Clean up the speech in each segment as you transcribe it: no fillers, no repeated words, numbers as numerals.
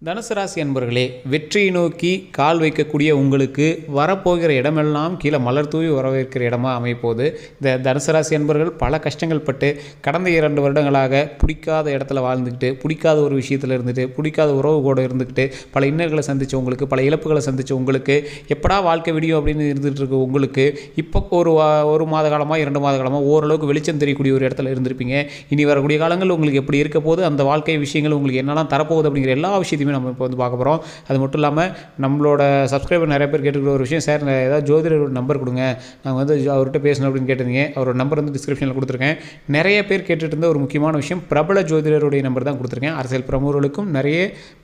தனுசு ராசி அன்பர்களே, வெற்றியை நோக்கி கால் வைக்கக்கூடிய உங்களுக்கு வரப்போகிற இடமெல்லாம் கீழே மலர் தூவி வரவேற்கிற இடமா அமைப்போது. இந்த தனுசு ராசி அன்பர்கள் பல கஷ்டங்கள் பட்டு கடந்த 2 வருடங்களாக பிடிக்காத இடத்துல வாழ்ந்துக்கிட்டு, பிடிக்காத ஒரு விஷயத்தில் இருந்துட்டு, பிடிக்காத உறவு கூட இருந்துக்கிட்டு, பல இன்னல்களை சந்தித்த உங்களுக்கு, பல இழப்புகளை சந்தித்த உங்களுக்கு, எப்படா வாழ்க்கை விடியும் அப்படின்னு இருந்துகிட்டு இருக்க உங்களுக்கு, இப்போ ஒரு மாத காலமாக 2 மாத காலமாக ஓரளவுக்கு வெளிச்சம் தெரியக்கூடிய ஒரு இடத்துல இருந்திருப்பீங்க. இனி வரக்கூடிய காலங்கள் உங்களுக்கு எப்படி இருக்க போது, அந்த வாழ்க்கை விஷயங்கள் உங்களுக்கு என்னெல்லாம் தரப்போகுது அப்படிங்கிற எல்லா விஷயத்தையுமே நம்ம இப்போ வந்து பார்க்க போகிறோம். அது மட்டும் இல்லாமல் நம்மளோட சப்ஸ்கிரைபர் நிறைய பேர் கேட்டுக்கிற ஒரு விஷயம், சார் ஏதாவது ஜோதிடரோட நம்பர் கொடுங்க, நாங்கள் வந்து அவர்கிட்ட பேசணும் அப்படின்னு கேட்டிருந்தீங்க. அவரோட நம்பர் வந்து டிஸ்கிரிப்ஷனில் கொடுத்துருக்கேன். நிறைய பேர் கேட்டுட்டு இருந்த ஒரு முக்கியமான விஷயம், பிரபல ஜோதிடருடைய நம்பர் தான் கொடுத்துருக்கேன். அரசியல் பிரமுகர்களுக்கும் நிறைய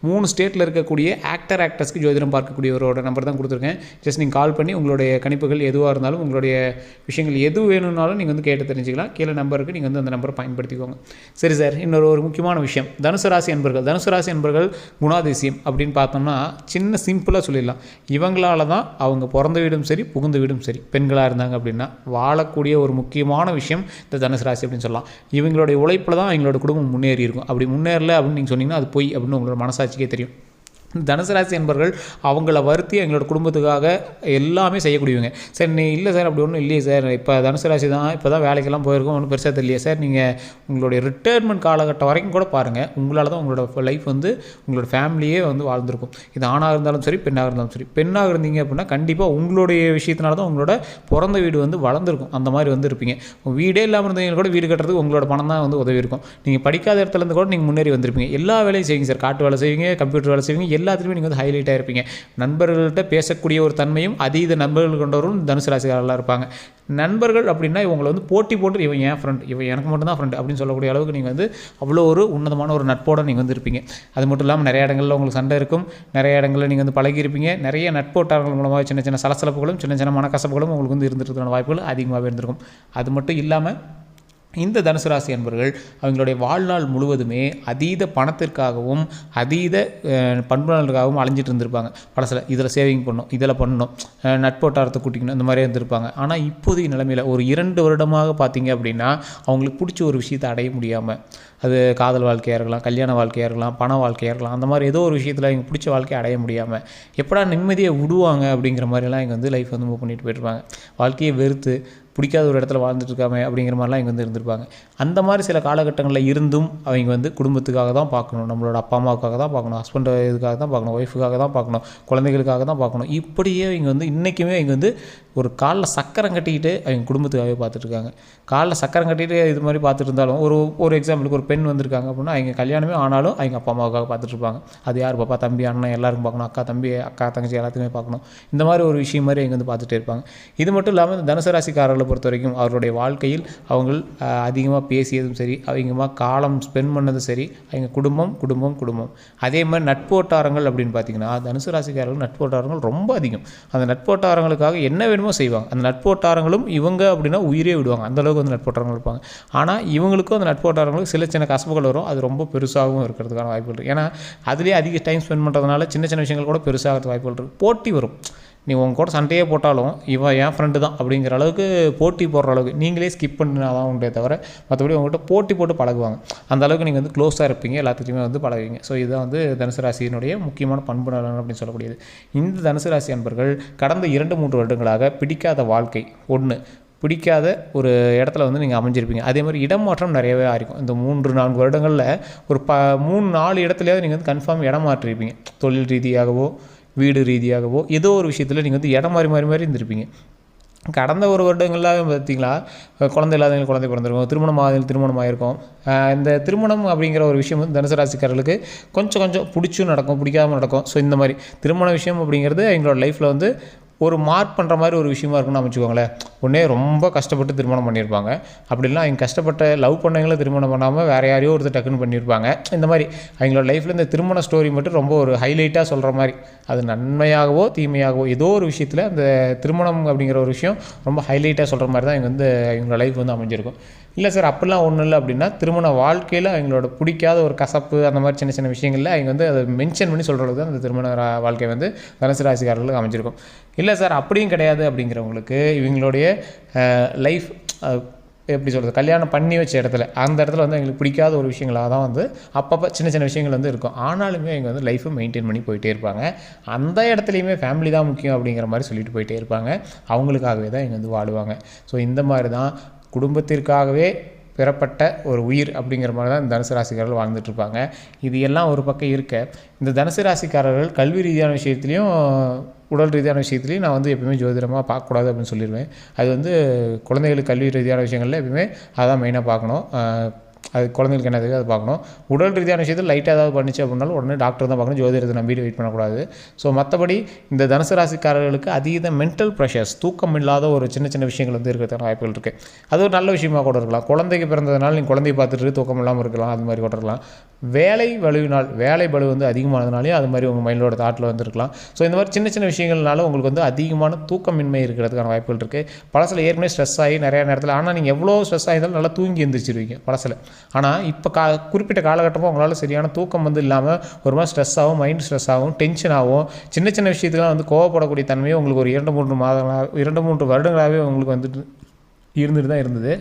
3 ஸ்டேட்டில் இருக்கக்கூடிய ஆக்டர்ஸ்க்கு ஜோதிடம் பார்க்கக்கூடியவரோட நம்பர் தான் கொடுத்துருக்கேன். ஜஸ்ட் நீங்கள் கால் பண்ணி உங்களுடைய கணிப்புகள் எதுவாக இருந்தாலும், உங்களுடைய விஷயங்கள் எது வேணும்னாலும் நீங்கள் வந்து கேட்டு தெரிஞ்சுக்கலாம். கீழே நம்பருக்கு நீங்கள் வந்து அந்த நம்பரை பயன்படுத்திக்கோங்க. சரி சார், இன்னொரு முக்கியமான விஷயம், தனுசு ராசி அன்பர்கள் குணாதிசயம் அப்படின்னு பார்த்தோம்னா சின்ன சிம்பிளாக சொல்லிடலாம். இவங்களால தான் அவங்க பிறந்த வீடும் சரி, புகுந்த வீடும் சரி, பெண்களாக இருந்தாங்க அப்படின்னா வாழக்கூடிய ஒரு முக்கியமான விஷயம் இந்த தனுசு ராசி அப்படின்னு சொல்லலாம். இவங்களுடைய உழைப்பில் தான் அவங்களோட குடும்பம் முன்னேறி இருக்கும். அப்படி முன்னேறல அப்படின்னு நீங்கள் சொன்னீங்கன்னா அது பொய் அப்படின்னு உங்களோட மனசாட்சிக்கே தெரியும். தனுசு ராசி என்பர்கள் அவங்கள வருத்தி எங்களோட குடும்பத்துக்காக எல்லாமே செய்யக்கூடியவங்க. சார் நீ இல்லை சார் அப்படி ஒன்றும் இல்லையே சார், இப்போ தனுசு ராசி தான் இப்போ தான் வேலைக்கெல்லாம் போயிருக்கோம், ஒன்றும் பெருசாக தெரியலையே சார், நீங்கள் உங்களுடைய ரிட்டையர்மெண்ட் காலகட்டம் வரைக்கும் கூட பாருங்கள், உங்களால் தான் உங்களோட லைஃப் வந்து உங்களோட ஃபேமிலியே வந்து வாழ்ந்திருக்கும். இது ஆணாக இருந்தாலும் சரி, பெண்ணாக இருந்தாலும் சரி. பெண்ணாக இருந்தீங்க அப்படின்னா கண்டிப்பாக உங்களுடைய விஷயத்தினால தான் உங்களோட பிறந்த வீடு வந்து வளர்ந்துருக்கும். அந்த மாதிரி வந்து இருப்பீங்க. வீடே இல்லாமல் இருந்தவங்க கூட வீடு கட்டுறதுக்கு உங்களோட பணம் தான் வந்து உதவி இருக்கும். நீங்கள் படிக்காத இடத்துலேருந்து கூட நீங்கள் முன்னேறி வந்திருப்பீங்க. எல்லா வேலையும் செய்வீங்க சார், காட்டு வேலை செய்வீங்க, கம்ப்யூட்டர் வேலை செய்வீங்க, எல்லாத்துலேயுமே நீங்கள் வந்து ஹைலைட்டாக இருப்பீங்க. நண்பர்கள்ட்ட பேசக்கூடிய ஒரு தன்மையும் அதீத நண்பர்கள் கொண்டவரும் தனுசு ராசிக்காரர்களாக இருப்பாங்க. நண்பர்கள் அப்படின்னா இவங்களை வந்து போட்டி போட்டு இவன் என் ஃப்ரெண்ட், இவன் எனக்கு மட்டும்தான் ஃப்ரெண்ட் அப்படின்னு சொல்லக்கூடிய அளவுக்கு நீங்கள் வந்து அவ்வளோ ஒரு உன்னதமான ஒரு நட்போடு நீங்கள் வந்து இருப்பீங்க. அது மட்டும் இல்லாமல் நிறைய இடங்களில் உங்களுக்கு சண்டை இருக்கும், நிறைய இடங்களில் நீங்கள் வந்து பழகியிருப்பீங்க. நிறைய நட்போட்டார்கள் மூலமாக சின்ன சின்ன சலசலப்புகளும் சின்ன சின்ன மனக்கசப்புகளும் உங்களுக்கு வந்து இருந்துருக்கான வாய்ப்புகள் அதிகமாகவே இருந்திருக்கும். அது மட்டும் இல்லாமல் இந்த தனுசு ராசி அன்பர்கள் அவங்களுடைய வாழ்நாள் முழுவதுமே அதீத பணத்திற்காகவும் அதீத பண்புகளுக்காகவும் அலைஞ்சிட்டு இருந்திருப்பாங்க. படத்தில் இதில் சேவிங் பண்ணணும், இதில் பண்ணணும், நட்போட்டாரத்தை கூட்டிக்கணும், இந்த மாதிரி இருந்திருப்பாங்க. ஆனால் இப்போதைய நிலைமையில் ஒரு 2 வருடமாக பார்த்தீங்க அப்படின்னா அவங்களுக்கு பிடிச்ச ஒரு விஷயத்தை அடைய முடியாமல், அது காதல் வாழ்க்கையாக இருக்கலாம், கல்யாண வாழ்க்கையாக இருக்கலாம், பண வாழ்க்கையாக இருக்கலாம், அந்த மாதிரி ஏதோ ஒரு விஷயத்தில் அவங்க பிடிச்ச வாழ்க்கையை அடைய முடியாமல் எப்படா நிம்மதியை விடுவாங்க அப்படிங்கிற மாதிரிலாம் இங்கே வந்து லைஃப் வந்து மூவ் பண்ணிட்டு போயிட்டுருப்பாங்க. வாழ்க்கையை வெறுத்து பிடிக்காத ஒரு இடத்துல வாழ்ந்துட்டு இருக்காமே அப்படிங்கிற மாதிரிலாம் இங்கே வந்து இருந்திருப்பாங்க. அந்த மாதிரி சில காலகட்டங்களில் இருந்தும் அவங்க வந்து குடும்பத்துக்காக தான் பார்க்கணும், நம்மளோட அப்பா அம்மாவுக்காக தான் பார்க்கணும், ஹஸ்பண்ட் இதுக்காக தான் பார்க்கணும், ஒய்ஃபுக்காக தான் பார்க்கணும், குழந்தைகளுக்காக தான் பார்க்கணும். இப்படியே இங்கே வந்து இன்றைக்குமே இங்கே வந்து ஒரு காலில் சக்கரம் கட்டிக்கிட்டு அவங்க குடும்பத்துக்காகவே பார்த்துட்ருக்காங்க. காலில் சக்கரம் கட்டிட்டு இது மாதிரி பார்த்துட்டு இருந்தாலும் ஒரு எக்ஸாம்பிளுக்கு ஒரு பெண் வந்திருக்காங்க அப்படின்னா அவங்க கல்யாணமே ஆனாலும் அவங்க அப்பா அம்மாவுக்காக பார்த்துட்ருப்பாங்க. அது யார், பாப்பா தம்பி அண்ணன் எல்லாருக்கும் பார்க்கணும், அக்கா தம்பி அக்கா தங்கச்சி எல்லாத்துக்குமே பார்க்கணும். இந்த மாதிரி ஒரு விஷயம் மாதிரி அவங்க வந்து பார்த்துட்டே இருப்பாங்க. இது மட்டும் இல்லாமல் இந்த தனுசு ராசிக்காரர்களை பொறுத்த வரைக்கும் அவருடைய வாழ்க்கையில் அவங்க அதிகமாக பேசியதும் சரி, அதிகமாக காலம் ஸ்பெண்ட் பண்ணதும் சரி, அவங்க குடும்பம் குடும்பம் குடும்பம். அதே மாதிரி நட்போட்டாரங்கள் அப்படின்னு பார்த்தீங்கன்னா தனுசு ராசிக்காரர்கள் நட்போட்டாரங்கள் ரொம்ப அதிகம். அந்த நட்போட்டாரங்களுக்காக என்ன வேணுமோ செய்வாங்க. அந்த நட்போட்டாரங்களும் இவங்க அப்படின்னா உயிரே விடுவாங்க, அந்தளவுக்கு வந்து நட்போட்டாரங்கள் இருப்பாங்க. ஆனால் இவங்களுக்கும் அந்த நட்போட்டாரங்களுக்கு சில சின்ன கசப்புகள் வரும், அது ரொம்ப பெருசாகவும் இருக்கிறதுக்கான வாய்ப்புகள் இருக்குது. ஏன்னா அதுலேயே அதிக டைம் ஸ்பெண்ட் பண்ணுறதுனால சின்ன சின்ன விஷயங்கள் கூட பெருசாகிறது வாய்ப்புகள் இருக்குது. போட்டி வரும். நீ உங்க கூட சண்டையே போட்டாலும் இவன் என் ஃப்ரெண்டு தான் அப்படிங்கிற அளவுக்கு போட்டி போடுற அளவுக்கு நீங்களே ஸ்கிப் பண்ணினா தான் உண்டே தவிர மற்றபடி உங்கள்கிட்ட போட்டி போட்டு பழகுவாங்க. அந்த அளவுக்கு நீங்கள் வந்து க்ளோஸாக இருப்பீங்க, எல்லாத்துக்குமே வந்து பழகுவீங்க. ஸோ இதுதான் வந்து தனுசு ராசியினுடைய முக்கியமான பண்பு நலன் அப்படின்னு சொல்லக்கூடியது. இந்த தனுசு ராசி அன்பர்கள் கடந்த 2-3 வருடங்களாக பிடிக்காத வாழ்க்கை ஒன்று, பிடிக்காத ஒரு இடத்துல வந்து நீங்கள் அமைஞ்சிருப்பீங்க. அதே மாதிரி இடம் மாற்றம் நிறையவே ஆயிருக்கும். இந்த 3-4 வருடங்களில் ஒரு 3-4 இடத்துலையாவது நீங்கள் வந்து கன்ஃபார்ம் இடம் மாற்றிருப்பீங்க. தொழில் ரீதியாகவோ வீடு ரீதியாகவோ ஏதோ ஒரு விஷயத்தில் நீங்கள் வந்து இடம் மாறி இருந்திருப்பீங்க. கடந்த ஒரு வருடங்களாக பார்த்தீங்களா, குழந்தை இல்லாதவங்களுக்கு குழந்தை பிறந்திருக்கும், திருமணம் ஆகிருக்கும். இந்த திருமணம் அப்படிங்கிற ஒரு விஷயம் வந்து தனுசு ராசிக்காரர்களுக்கு கொஞ்சம் பிடிச்சும் நடக்கும், பிடிக்காமல் நடக்கும். ஸோ இந்த மாதிரி திருமண விஷயம் அப்படிங்கிறது எங்களோட லைஃப்பில் வந்து ஒரு மார்க் பண்ணுற மாதிரி ஒரு விஷயமா இருக்குன்னு அமைச்சுக்கோங்களேன். ஒன்றே ரொம்ப கஷ்டப்பட்டு திருமணம் பண்ணியிருப்பாங்க, அப்படின்னா அவங்க கஷ்டப்பட்ட லவ் பண்ணவங்களும் திருமணம் பண்ணாமல் வேறு யாரையோ ஒருத்தர் டக்குன்னு பண்ணியிருப்பாங்க. இந்த மாதிரி அவங்களோட லைஃப்பில் இந்த திருமண ஸ்டோரி மட்டும் ரொம்ப ஒரு ஹைலைட்டாக சொல்கிற மாதிரி, அது நன்மையாகவோ தீமையாகவோ ஏதோ ஒரு விஷயத்தில் அந்த திருமணம் அப்படிங்கிற ஒரு விஷயம் ரொம்ப ஹைலைட்டாக சொல்கிற மாதிரி தான் இவங்க வந்து அவங்களோட லைஃப் வந்து அமைஞ்சிருக்கும். இல்லை சார் அப்படிலாம் ஒன்றும் இல்லை அப்படின்னா திருமண வாழ்க்கையில் அவங்களோட பிடிக்காத ஒரு கசப்பு அந்த மாதிரி சின்ன சின்ன விஷயங்களில் அவங்க வந்து அதை மென்ஷன் பண்ணி சொல்கிறதுக்கு தான் அந்த திருமண வாழ்க்கை வந்து தனுசு ராசிக்காரர்களுக்கு அமைஞ்சிருக்கும். இல்லை சார் அப்படியும் கிடையாது அப்படிங்கிறவங்களுக்கு இவங்களுடைய லைஃப் எப்படி சொல்கிறது, கல்யாணம் பண்ணி வச்ச இடத்துல அந்த இடத்துல வந்து எங்களுக்கு பிடிக்காத ஒரு விஷயங்களாக தான் வந்து அப்பப்போ சின்ன சின்ன விஷயங்கள் வந்து இருக்கும். ஆனாலுமே அவங்க வந்து லைஃப்பை மெயின்டைன் பண்ணி போயிட்டே இருப்பாங்க. அந்த இடத்துலையுமே ஃபேமிலி தான் முக்கியம் அப்படிங்கிற மாதிரி சொல்லிட்டு போயிட்டே இருப்பாங்க. அவங்களுக்காகவே தான் இங்கே வந்து வாழுவாங்க. ஸோ இந்த மாதிரி தான் குடும்பத்திற்காகவே பெறப்பட்ட ஒரு உயிர் அப்படிங்கிற மாதிரி தான் இந்த தனுசு ராசிக்காரர்கள் வாழ்ந்துட்டுருப்பாங்க. இது எல்லாம் ஒரு பக்கம் இருக்க, இந்த தனுசு ராசிக்காரர்கள் கல்வி ரீதியான விஷயத்துலையும் உடல் ரீதியான விஷயத்துலையும் நான் வந்து எப்பவுமே ஜோதிடமாக பார்க்கக்கூடாது அப்படின்னு சொல்லிடுவேன். அது வந்து குழந்தைகளுக்கு கல்வி ரீதியான விஷயங்களில் எப்பவுமே அதான் மெயினாக பார்க்கணும். அது குழந்தைங்களுக்கு என்ன தேவையோ அதை பார்க்கணும். உடல் ரீதியான விஷயத்தில் லைட்டாக ஏதாவது பண்ணிச்சு அப்படின்னாலும் உடனே டாக்டர் தான் பார்க்கணும், ஜோதிடத்தை நம்பிட்டு வெயிட் பண்ணக்கூடாது. ஸோ மற்றபடி இந்த தனுசு ராசிக்காரர்களுக்கு அதீத மென்டல் ப்ரெஷர்ஸ், தூக்கம் இல்லாத ஒரு சின்ன சின்ன விஷயங்கள் வந்து இருக்கிறதுக்கான வாய்ப்புகள் இருக்குது. அது ஒரு நல்ல விஷயமாக கூட இருக்கலாம். குழந்தைக்கு பிறந்ததுனால நீங்கள் குழந்தைய பார்த்துட்டு தூக்கம் இல்லாமல் இருக்கலாம், அது மாதிரி கூட இருக்கலாம். வேலை வலுவினால், வேலை பளு வந்து அதிகமானதுனாலேயும் அது மாதிரி உங்கள் மைண்டோட தாட்டில் வந்துருக்கலாம். ஸோ இந்த மாதிரி சின்ன சின்ன விஷயங்கள்னால உங்களுக்கு வந்து அதிகமான தூக்கமின்மை இருக்கிறதுக்கான வாய்ப்புகள் இருக்குது. பழசில் ஏற்கனவே ஸ்ட்ரெஸ் ஆகி நிறையா நேரத்தில், ஆனால் நீங்கள் எவ்வளோ ஸ்ட்ரெஸ் ஆகியிருந்தாலும் நல்லா தூங்கி எழுந்திரிச்சிருவீங்க பழசில். ஆனால் இப்போ குறிப்பிட்ட காலகட்டமாக உங்களால் சரியான தூக்கம் வந்து இல்லாமல் ஒரு மாதிரி ஸ்ட்ரெஸ் ஆகும், மைண்ட் ஸ்ட்ரெஸ் ஆகும், டென்ஷன் ஆகும். சின்ன சின்ன விஷயத்துக்குலாம் வந்து கோவப்படக்கூடிய தன்மையை உங்களுக்கு ஒரு 2-3 வருடங்களாகவே உங்களுக்கு வந்துட்டு இருந்துட்டு தான் இருந்தது.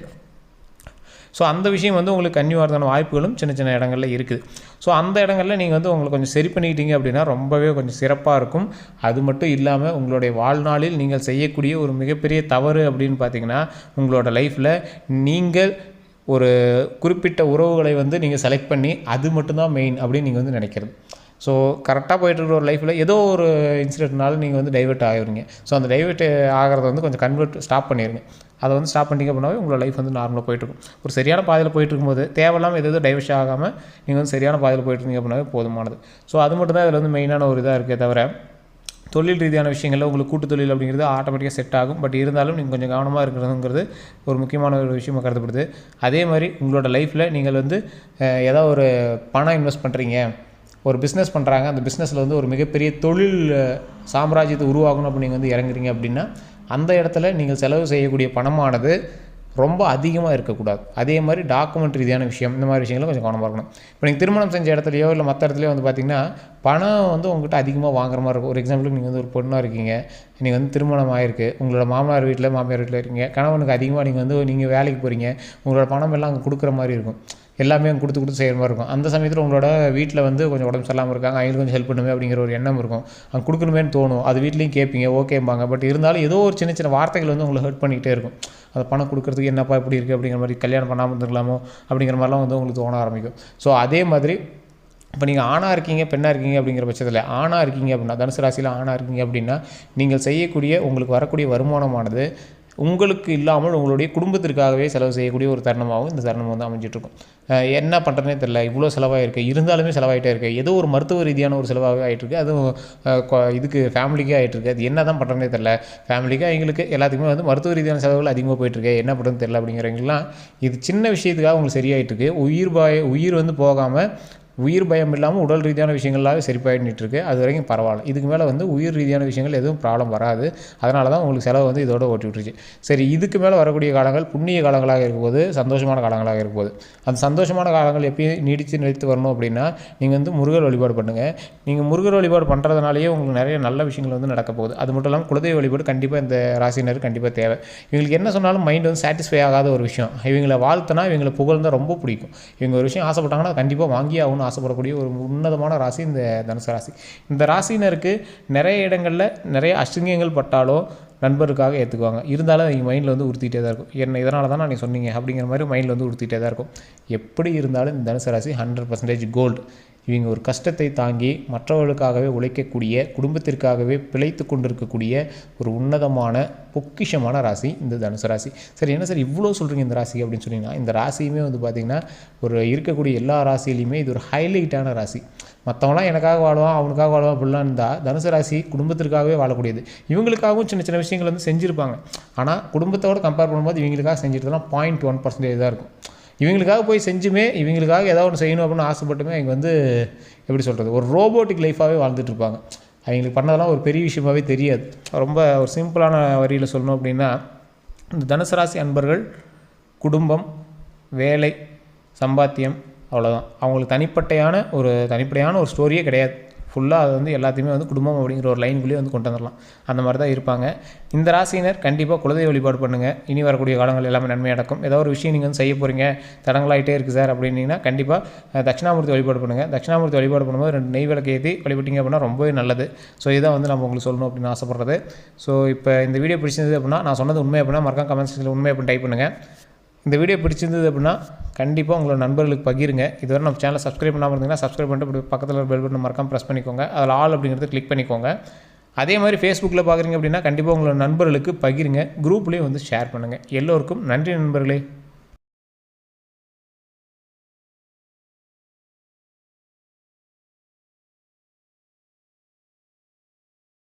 ஸோ அந்த விஷயம் வந்து உங்களுக்கு கன்னியூ ஆகிறதான வாய்ப்புகளும் சின்ன சின்ன இடங்களில் இருக்குது. ஸோ அந்த இடங்களில் நீங்கள் வந்து உங்களுக்கு கொஞ்சம் சரி பண்ணிக்கிட்டீங்க அப்படின்னா ரொம்பவே கொஞ்சம் சிறப்பாக இருக்கும். அது மட்டும் இல்லாமல் உங்களுடைய வாழ்நாளில் நீங்கள் செய்யக்கூடிய ஒரு மிகப்பெரிய தவறு அப்படின்னு பார்த்தீங்கன்னா, உங்களோட லைஃப்பில் நீங்கள் ஒரு குறிப்பிட்ட உறவுகளை வந்து நீங்கள் செலக்ட் பண்ணி அது மட்டும்தான் மெயின் அப்படின்னு நீங்கள் வந்து நினைக்கிறது. ஸோ கரெக்டாக போய்ட்டுருக்கிற ஒரு லைஃப்பில் ஏதோ ஒரு இன்சிடென்ட்னால நீங்கள் வந்து டைவெர்ட் ஆகிடுவீங்க. ஸோ அந்த டைவெர்ட் ஆகிறத வந்து கொஞ்சம் ஸ்டாப் பண்ணிடுங்க. அதை வந்து ஸ்டாப் பண்ணிங்க அப்படின்னாவே உங்களோட லைஃப் வந்து நார்மலாக போய்ட்டுருக்கும். ஒரு சரியான பாதையில் போய்ட்டுருக்கும்போது தேவையில்லாமல் எதுவும் டைவர்ஸ் ஆகாமல் நீங்கள் வந்து சரியான பாதையில் போய்ட்டுருந்தீங்க அப்படின்னாவே போதுமானது. ஸோ அது மட்டும் தான் இதில் வந்து மெயினான ஒரு இதாக இருக்கே தவிர, தொழில் ரீதியான விஷயங்களில் உங்களுக்கு கூட்டு தொழில் அப்படிங்கிறது ஆட்டோமேட்டிக்காக செட் ஆகும். பட் இருந்தாலும் நீங்கள் கொஞ்சம் கவனமாக இருக்கிறதுங்கிறது ஒரு முக்கியமான ஒரு விஷயமாக கருதப்படுது. அதே மாதிரி உங்களோட லைஃப்பில் நீங்கள் வந்து ஏதாவது ஒரு பணம் இன்வெஸ்ட் பண்ணுறீங்க, ஒரு பிஸ்னஸ் பண்ணுறாங்க, அந்த பிஸ்னஸில் வந்து ஒரு மிகப்பெரிய தொழில் சாம்ராஜ்யத்தை உருவாகணும் அப்படி நீங்கள் வந்து இறங்குறீங்க அப்படின்னா, அந்த இடத்துல நீங்கள் செலவு செய்யக்கூடிய பணமானது ரொம்ப அதிகமாக இருக்கக்கூடாது. அதே மாதிரி டாக்குமெண்ட் ரீதியான விஷயம், இந்த மாதிரி விஷயங்களும் கொஞ்சம் கவனமாக இருக்கணும். இப்போ நீங்கள் திருமணம் செஞ்ச இடத்துலையோ இல்லை மற்ற இடத்துலையோ வந்து பார்த்திங்கன்னா பணம் வந்து உங்கள்கிட்ட அதிகமாக வாங்குற மாதிரி இருக்கும். ஒரு எக்ஸாம்பிளுக்கு நீங்கள் வந்து ஒரு பொண்ணாக இருக்கீங்க, நீங்கள் வந்து திருமணம் ஆகிருக்கு, உங்களோட மாமனார் வீட்டில் மாமியார் வீட்டில் இருக்கீங்க, கணவனுக்கு அதிகமாக நீங்கள் வேலைக்கு போகிறீங்க, உங்களோட பணம் எல்லாம் அங்கே கொடுக்குற மாதிரி இருக்கும், எல்லாமே அங்கே கொடுத்து செய்கிற மாதிரி இருக்கும். அந்த சமயத்தில் உங்களோட வீட்டில் வந்து கொஞ்சம் உடம்பு சரியில்லாமல் இருக்காங்க, அவங்களுக்கு கொஞ்சம் ஹெல்ப் பண்ணுமே அப்படிங்கிற ஒரு எண்ணம் இருக்கும், அங்கே கொடுக்கணுமேனு தோணும். அது வீட்லேயும் கேட்பீங்க, ஓகேம்பாங்க. பட் இருந்தாலும் ஏதோ ஒரு சின்ன சின்ன வார்த்தைகள் வந்து உங்களை ஹர்ட் பண்ணிகிட்டே இருக்கும். அந்த பணம் கொடுக்குறதுக்கு என்னப்பா இப்படி இருக்குது அப்படிங்கிற மாதிரி, கல்யாணம் பண்ணாமல் இருந்துக்கலாமோ அப்படிங்கிற மாதிரிலாம் வந்து உங்களுக்கு தோண ஆரம்பிக்கும். ஸோ அதே மாதிரி இப்போ நீங்கள் ஆணாக இருக்கீங்க பெண்ணாக இருக்கீங்க அப்படிங்கிற பட்சத்தில், ஆணாக இருக்கீங்க அப்படின்னா, தனுசு ராசியில் ஆணாக இருக்கீங்க அப்படின்னா, நீங்கள் செய்யக்கூடிய உங்களுக்கு வரக்கூடிய வருமானமானது உங்களுக்கு இல்லாமல் உங்களுடைய குடும்பத்திற்காகவே செலவு செய்யக்கூடிய ஒரு தருணமாகவும் இந்த தருணம் வந்து அமைஞ்சிட்ருக்கும். என்ன பண்ணுறதுனே தெரியல, இவ்வளோ செலவாகிருக்கு, இருந்தாலுமே செலவாகிட்டே இருக்குது, ஏதோ ஒரு மருத்துவ ரீதியான ஒரு செலவாகவே ஆகிட்டுருக்கு, அதுவும் இதுக்கு ஃபேமிலிக்கே ஆகிட்டுருக்கு. அது என்ன தான் பண்ணுறதுனே தெரில, ஃபேமிலிக்கு எங்களுக்கு எல்லாத்துக்குமே வந்து மருத்துவ ரீதியான செலவுகள் அதிகமாக போயிட்டுருக்கு, என்ன பண்ணுறதுன்னு தெரில அப்படிங்கிறவங்கலாம் இது சின்ன விஷயத்துக்காக உங்களுக்கு சரியாயிட்டுருக்கு. உயிர் வந்து போகாமல் உயிர் பயம் இல்லாமல் உடல் ரீதியான விஷயங்களாகவே சரிப்பாயிட்டுருக்கு. அது வரைக்கும் பரவாயில்ல. இதுக்கு மேலே வந்து உயிர் ரீதியான விஷயங்கள் எதுவும் ப்ராப்ளம் வராது. அதனால தான் உங்களுக்கு செலவு வந்து இதோட ஓட்டி விட்டுருச்சு. சரி, இதுக்கு மேலே வரக்கூடிய காலங்கள் புண்ணிய காலங்களாக இருக்கும்போது, சந்தோஷமான காலங்களாக இருக்கும்போது, அந்த சந்தோஷமான காலங்கள் எப்பயும் நிலைத்து வரணும் அப்படின்னா நீங்கள் வந்து முருகர் வழிபாடு பண்ணுங்கள். நீங்கள் முருகர் வழிபாடு பண்ணுறதுனாலேயே உங்களுக்கு நிறைய நல்ல விஷயங்கள் வந்து நடக்க போகுது. அது மட்டும் இல்லாமல் குலதெய்வ வழிபாடு கண்டிப்பாக இந்த ராசினர் கண்டிப்பாக தேவை. இவங்களுக்கு என்ன சொன்னாலும் மைண்ட் வந்து சாட்டிஸ்ஃபை ஆகாத ஒரு விஷயம். இவங்களை வாழ்த்தினா இவங்களை புகழ்ந்தால் ரொம்ப பிடிக்கும். இவங்க ஒரு விஷயம் ஆசைப்பட்டாங்கன்னா கண்டிப்பாக வாங்கி ஆகணும் ஆசைப்படக்கூடிய ஒரு உன்னதமான ராசி இந்த தனுசு ராசி. இந்த ராசினருக்கு நிறைய இடங்களில் நிறைய அசிங்கங்கள் பட்டாலும் நண்பருக்காக ஏற்றுக்குவாங்க. இருந்தாலும் அவங்க மைண்டில் வந்து உறுத்திட்டே தான் இருக்கும். என்ன இதனால தான் நான் சொன்னீங்க அப்படிங்கிற மாதிரி மைண்டில் வந்து உறுத்திட்டே தான் இருக்கும். எப்படி இருந்தாலும் இந்த தனுசு ராசி 100% கோல்டு. இவங்க ஒரு கஷ்டத்தை தாங்கி மற்றவர்களுக்காகவே உழைக்கக்கூடிய, குடும்பத்திற்காகவே பிழைத்து கொண்டிருக்கக்கூடிய ஒரு உன்னதமான பொக்கிஷமான ராசி இந்த தனுசு ராசி. சரி, என்ன சார் இவ்வளோ சொல்கிறீங்க இந்த ராசி அப்படின்னு சொன்னீங்கன்னா, இந்த ராசியுமே வந்து பார்த்திங்கன்னா ஒரு இருக்கக்கூடிய எல்லா ராசியிலையுமே இது ஒரு ஹைலைட்டான ராசி. மற்றவங்களாம் எனக்காக வாழ்வான் அவனுக்காக வாழ்வான் அப்படிலாம் இருந்தால், தனுசு ராசி குடும்பத்திற்காகவே வாழக்கூடியது. இவங்களுக்காகவும் சின்ன சின்ன விஷயங்கள் வந்து செஞ்சுருப்பாங்க. ஆனால் குடும்பத்தோடு கம்பேர் பண்ணும்போது இவங்களுக்காக செஞ்சுட்டுலாம் 0.1% தான் இருக்கும். இவங்களுக்காக போய் செஞ்சுமே இவங்களுக்காக ஏதாவது ஒன்று செய்யணும் அப்படின்னு ஆசைப்பட்டுமே அவங்க வந்து எப்படி சொல்கிறது, ஒரு ரோபோட்டிக் லைஃபாகவே வாழ்ந்துட்டுருப்பாங்க. அவங்களுக்கு பண்ணதெல்லாம் ஒரு பெரிய விஷயமாகவே தெரியாது. ரொம்ப ஒரு சிம்பிளான வரியில் சொல்லணும் அப்படின்னா, இந்த தனுசு ராசி அன்பர்கள் குடும்பம், வேலை, சம்பாத்தியம், அவ்வளோதான். அவங்களுக்கு தனிப்படையான ஒரு ஸ்டோரியே கிடையாது. ஃபுல்லாக அது வந்து எல்லாத்தையுமே வந்து குடும்பம் அப்படிங்கிற ஒரு லைனுக்குள்ளேயே வந்து கொண்டு வந்துடலாம். அந்த மாதிரி தான் இருப்பாங்க. இந்த ராசியினர் கண்டிப்பாக குலதெய்வ வழிபாடு பண்ணுங்கள். இனி வரக்கூடிய காலங்கள் எல்லாமே நன்மை நடக்கும். ஏதோ ஒரு விஷயம் நீங்கள் வந்து செய்ய போகிறீங்க, தடங்களாகிட்டே இருக்குது சார் அப்படின்னீங்கன்னா கண்டிப்பாக தட்சிணாமூர்த்தி வழிபாடு பண்ணுங்கள். தட்சிணாமூர்த்தி வழிபாடு பண்ணும்போது 2 நெய் விளக்கு ஏற்றி வழிபட்டிங்க அப்படின்னா ரொம்பவே நல்லது. ஸோ இதான் வந்து நம்ம உங்களுக்கு சொல்லணும் அப்படின்னு ஆசைப்படுறது. ஸோ இப்போ இந்த வீடியோ பிடிச்சிருந்தது அப்படின்னா, நான் சொன்னது உண்மை அப்படின்னா மறக்காம கமெண்ட் செக்ஷனில் உண்மை அப்படின்னு டைப் பண்ணுங்கள். இந்த வீடியோ பிடிச்சிருந்தது அப்படின்னா கண்டிப்பாக உங்களோட நண்பர்களுக்கு பகிருங்க. இதுவரை நம்ம சேனலை சப்ஸ்கிரைப் பண்ணாமல் இருந்தீங்கன்னா சப்ஸ்கிரைப் பண்ணிட்டு பக்கத்தில் ஒரு பெல் பட்டன் மறக்காம ப்ரெஸ் பண்ணிக்கோங்க. அதில் ஆல் அப்படிங்கிறது கிளிக் பண்ணிக்கோங்க. அதே மாதிரி ஃபேஸ்புக்கில் பார்க்குறீங்க அப்படின்னா கண்டிப்பாக உங்களோட நண்பர்களுக்கு பகிருங்க. குரூப்லேயும் வந்து ஷேர் பண்ணுங்கள். எல்லோருக்கும் நன்றி நண்பர்களே.